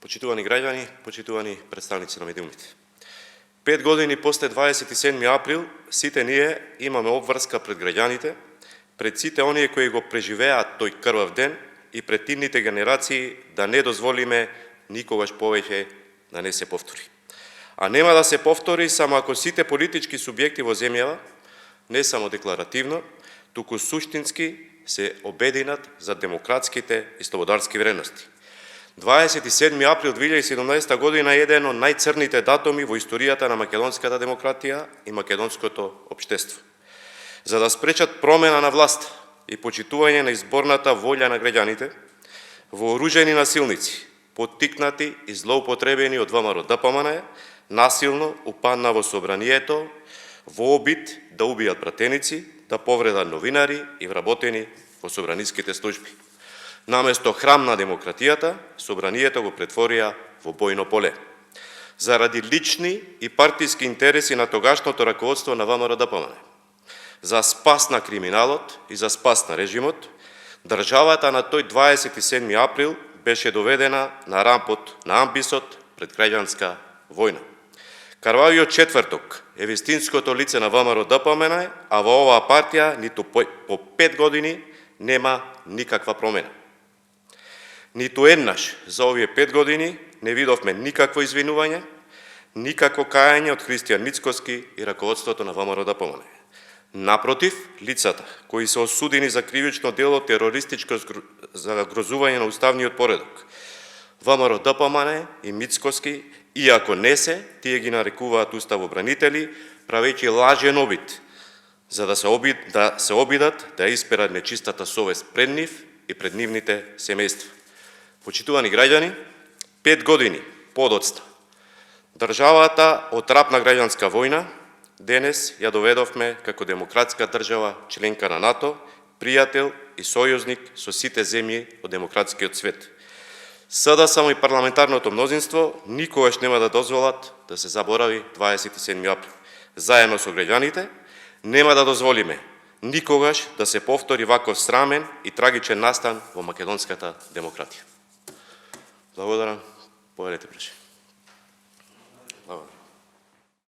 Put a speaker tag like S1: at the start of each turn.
S1: Почитувани граѓани, почитувани представници на медиумите. 5 години после 27 април, сите ние имаме обврска пред граѓаните, пред сите оние кои го преживеаат тој крвав ден и пред идните генерации да не дозволиме никогаш повеќе да не се повтори. А нема да се повтори само ако сите политички субјекти во земјава, не само декларативно, туку суштински се обединат за демократските и слободарски вредности. 27 април 2017 година е еден од најцрните датуми во историјата на македонската демократија и македонското општество. За да спречат промена на власт и почитување на изборната волја на граѓаните, вооружени насилници, поттикнати и злоупотребени од ВМРО-ДПМН, насилно упадна во собранието во обид да убијат пратеници, да повредат новинари и вработени во собраниските служби. Наместо храм на демократијата, собранието го претворија во бојно поле. Заради лични и партиски интереси на тогашното раководство на ВМРО-ДПМН, за спас на криминалот и за спас на режимот, државата на тој 27 април беше доведена на рампот на амбисот пред граѓанска војна. Карвавиот четврток е вистинското лице на ВМРО-ДПМН, а во оваа партија ниту по 5 години нема никаква промена. Ниту еднаш за овие 5 години не видовме никакво извинување, никакво кајање од Христијан Мицкоски и раководството на ВМРО-ДПМН. Напротив, лицата кои се осудени за кривично дело терористичко загрозување на уставниот поредок, ВМРО-ДПМН и Мицкоски, иако не се, тие ги нарекуваат уставобранители, правејќи лажен обид, за да се обидат да исперат нечистата совест пред нив и пред нивните семејства. Почитувани граѓани, 5 години подоцна, државата од рапна граѓанска војна, денес ја доведовме како демократска држава, членка на НАТО, пријател и сојузник со сите земји од демократскиот свет. СДСМ и парламентарното мнозинство никогаш нема да дозволат да се заборави 27 април. Заедно со граѓаните нема да дозволиме никогаш да се повтори ваков срамен и трагичен настан во македонската демократија. Благодарам. Повелете прашање. Благодарам.